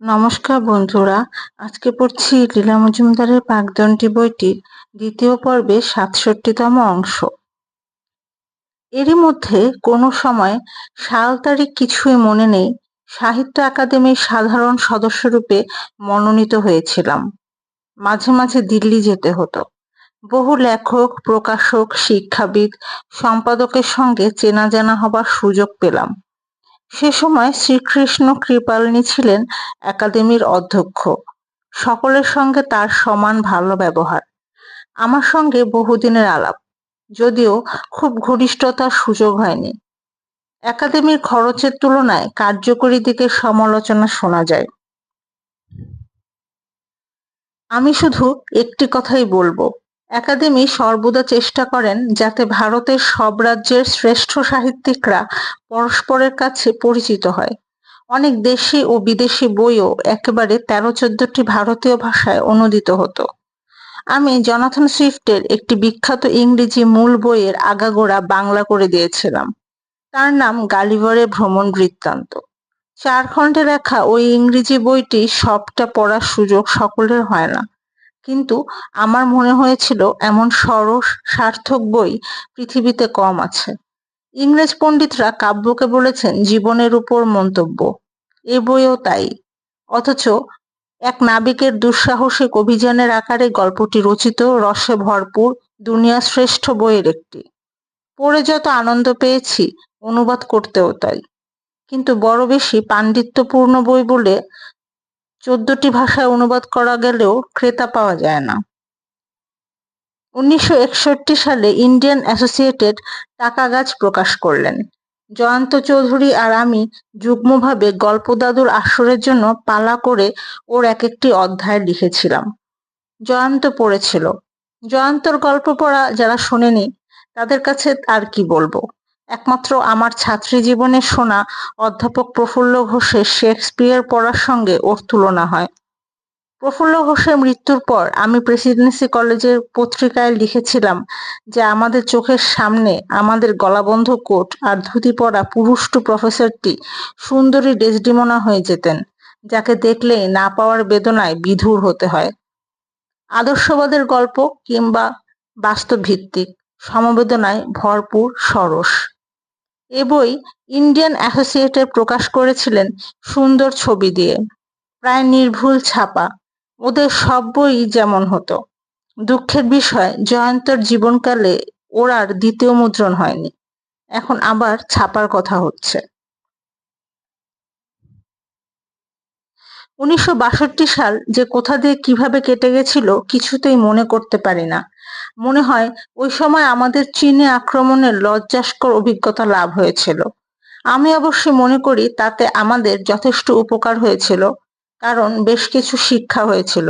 নমস্কার বন্ধুরা, আজকে পড়ছি লীলা মজুমদারের পাকদণ্ডী বইটির দ্বিতীয় পর্বে ৬৭তম অংশ। এরই মধ্যে কোনো সময় সাল তারিখ কিছুই মনে নেই, সাহিত্য একাডেমির সাধারণ সদস্যরূপে মনোনীত হয়েছিলাম। মাঝে মাঝে দিল্লি যেতে হতো। বহু লেখক, প্রকাশক, শিক্ষাবিদ, সম্পাদকের সঙ্গে চেনা জানা হবার সুযোগ পেলাম। সে সময় শ্রীকৃষ্ণ কৃপালিনী ছিলেন একাডেমির অধ্যক্ষ। সকলের সঙ্গে তার সমান ভালো ব্যবহার। আমার সঙ্গে বহুদিনের আলাপ, যদিও খুব ঘনিষ্ঠতার সুযোগ হয়নি। একাডেমির খরচের তুলনায় কার্যকরী দিকের সমালোচনা শোনা যায়। আমি শুধু একটি কথাই বলবো, একাডেমি সর্বদা চেষ্টা করেন যাতে ভারতের সব রাজ্যের শ্রেষ্ঠ সাহিত্যিকরা পরস্পরের কাছে পরিচিত হয়। অনেক দেশি ও বিদেশি বইও একেবারে ১৩-১৪টি ভারতীয় ভাষায় অনূদিত হতো। আমি জনাথন সুইফটের একটি বিখ্যাত ইংরেজি মূল বইয়ের আগাগোড়া বাংলা করে দিয়েছিলাম। তার নাম গালিভারের ভ্রমণ বৃত্তান্ত। ৪ খণ্ডে লেখা ওই ইংরেজি বইটি সবটা পড়ার সুযোগ সকলের হয় না, কিন্তু আমার মনে হয়েছিল এমন সরস সার্থক বই পৃথিবীতে কম আছে। ইংরেজ পণ্ডিতরা কাব্যকে বলেছেন জীবনের উপর মন্তব্য, এ বইও তাই। অথচ এক নাবিকের দুঃসাহসিক অভিযানের আকারে গল্পটি রচিত, রসে ভরপুর, দুনিয়ার শ্রেষ্ঠ বইয়ের একটি। পড়ে যত আনন্দ পেয়েছি, অনুবাদ করতেও তাই। কিন্তু বড় বেশি পাণ্ডিত্যপূর্ণ বই বলে ১৪টি ভাষায় অনুবাদ করা গেলেও ক্রেতা পাওয়া যায় না। ১৯৬১ সালে ইন্ডিয়ান অ্যাসোসিয়েটেড টাকা গাছ প্রকাশ করলেন। জয়ন্ত চৌধুরী আর আমি যুগ্মভাবে গল্প দাদুর আসরের জন্য পালা করে ওর এক একটি অধ্যায় লিখেছিলাম। জয়ন্ত পড়েছিল। জয়ন্তর গল্প পড়া যারা শোনেনি তাদের কাছে আর কি বলবো। একমাত্র আমার ছাত্রী জীবনে শোনা অধ্যাপক প্রফুল্ল ঘোষের শেক্সপিয়ার পড়ার সঙ্গে ওর তুলনা হয়। প্রফুল্ল ঘোষের মৃত্যুর পর আমি প্রেসিডেন্সি কলেজের পত্রিকায় লিখেছিলাম যে আমাদের চোখের সামনে আমাদের গলাবন্ধ কোট আর ধুতি পরা পুরুষ্টু প্রফেসরটি সুন্দরী ডেসডিমোনা হয়ে যেতেন, যাকে দেখলেই না পাওয়ার বেদনায় বিধুর হতে হয়। আদর্শবাদের গল্প কিংবা বাস্তব ভিত্তিক, সমবেদনায় ভরপুর, সরস। এ বই ইন্ডিয়ান অ্যাসোসিয়েটেড প্রকাশ করেছিলেন সুন্দর ছবি দিয়ে, প্রায় নির্ভুল ছাপা। ওদের সব বই যেমন হতো। দুঃখের বিষয়, জয়ন্তর জীবনকালে ওর আর দ্বিতীয় মুদ্রণ হয়নি। এখন আবার ছাপার কথা হচ্ছে। ১৯৬২ সাল যে কোথা দিয়ে কিভাবে কেটে গেছিল কিছুতেই মনে করতে পারি না। মনে হয় ওই সময় আমাদের চীনে আক্রমণের লজ্জাস্কর অভিজ্ঞতা লাভ হয়েছিল। আমি অবশ্যই মনে করি তাতে আমাদের যথেষ্ট উপকার হয়েছিল, কারণ বেশ কিছু শিক্ষা হয়েছিল।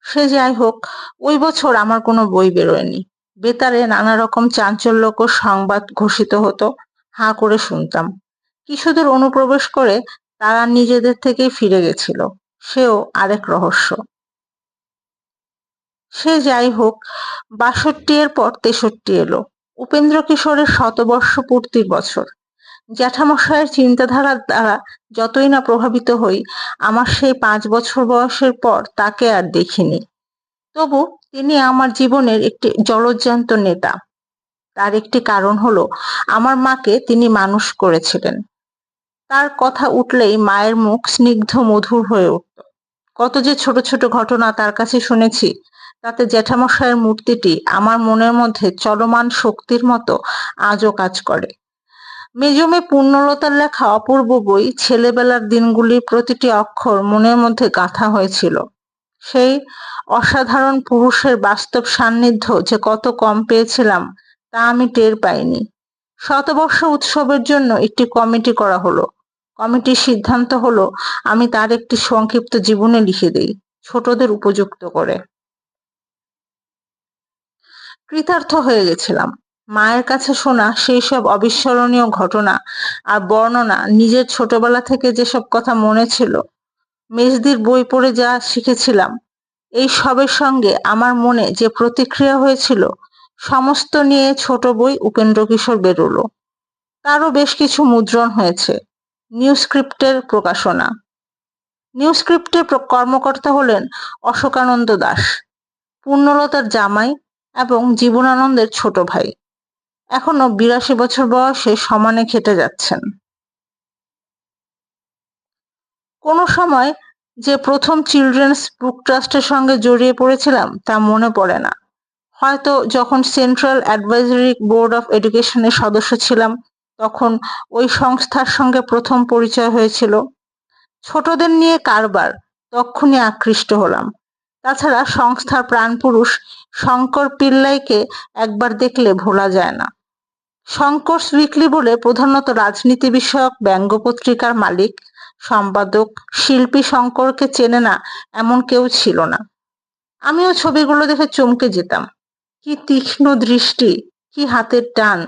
সে যাই হোক, ওই বছর আমার কোনো বই বেরোয়নি। বেতারে নানা রকম চাঞ্চল্যকর সংবাদ ঘোষিত হতো, হাঁ করে শুনতাম। কিছুদূর অনুপ্রবেশ করে তারা নিজেদের থেকেই ফিরে গেছিল, সেও আরেক রহস্য। সে যাই হোক, ৬২ এর পর ৬৩ এলো। উপেন্দ্র কিশোরের শতবর্ষ পূর্তির বছর। জ্যাঠামশায়ের চিন্তাধারার দ্বারা যতই না প্রভাবিত হই, আমার সেই ৫ বছর বয়সের পর তাকে আর দেখিনি। তবু তিনি আমার জীবনের একটি জলজ্যান্ত নেতা। তার একটি কারণ হলো আমার মাকে তিনি মানুষ করেছিলেন। তার কথা উঠলেই মায়ের মুখ স্নিগ্ধ মধুর হয়ে উঠত। কত যে ছোট ছোট ঘটনা তার কাছে শুনেছি, তাতে জ্যাঠামশায়ের মূর্তিটি আমার মনের মধ্যে চলমান শক্তির মতো আজও কাজ করে। মেজমে পূর্ণলতার লেখা অপূর্ব বই ছেলেবেলার দিনগুলির প্রতিটি অক্ষর মনের মধ্যে গাঁথা হয়েছিল। সেই অসাধারণ পুরুষের বাস্তব সান্নিধ্য যে কত কম পেয়েছিলাম তা আমি টের পাইনি। শতবর্ষ উৎসবের জন্য একটি কমিটি করা হলো। কমিটির সিদ্ধান্ত হলো আমি তার একটি সংক্ষিপ্ত জীবনী লিখে দেই, ছোটদের উপযুক্ত করে। কৃতার্থ হয়ে গেছিলাম। মায়ের কাছে শোনা সেই সব অবিস্মরণীয় ঘটনা আর বর্ণনা, নিজের ছোটবেলা থেকে যেসব কথা মনে ছিল, মেজদির বই পড়ে যা শিখেছিলাম, এই সবের সঙ্গে আমার মনে যে প্রতিক্রিয়া হয়েছিল, সমস্ত নিয়ে ছোট বই উপেন্দ্র কিশোর বেরোলো। তারও বেশ কিছু মুদ্রণ হয়েছে। নিউস্ক্রিপ্টের প্রকাশনা। নিউ স্ক্রিপ্টের কর্মকর্তা হলেন অশোকানন্দ দাস, পূর্ণলতার জামাই এবং জীবনানন্দের ছোট ভাই। এখনো ৮২ বছর বয়সে সমানে খেটে যাচ্ছেন। কোনো সময় যে প্রথম চিলড্রেন্স বুক ট্রাস্টের সঙ্গে জড়িয়ে পড়েছিলাম তা মনে পড়ে না। হয়তো যখন সেন্ট্রাল অ্যাডভাইজরি বোর্ড অফ এডুকেশনের সদস্য ছিলাম, তখন ওই সংস্থার সঙ্গে প্রথম পরিচয় হয়েছিল। ছোটদের নিয়ে কারবার, তক্ষুনি আকৃষ্ট হলাম। তাছাড়া সংস্থার প্রাণপুরুষ শঙ্কর পিল্লাইকে একবার দেখলে ভোলা যায় না। শঙ্করস উইকলি বলে প্রধানত রাজনীতি বিষয়ক ব্যঙ্গ পত্রিকার মালিক, সম্পাদক, শিল্পী শঙ্করকে চেনে না এমন কেউ ছিল না। আমিও ছবিগুলো দেখে চমকে যেতাম। কি তীক্ষ্ণ দৃষ্টি, কি হাতের টান!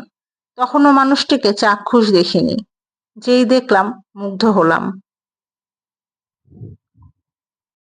তখনও মানুষটিকে চাক্ষুষ দেখিনি। যেই দেখলাম মুগ্ধ হলাম।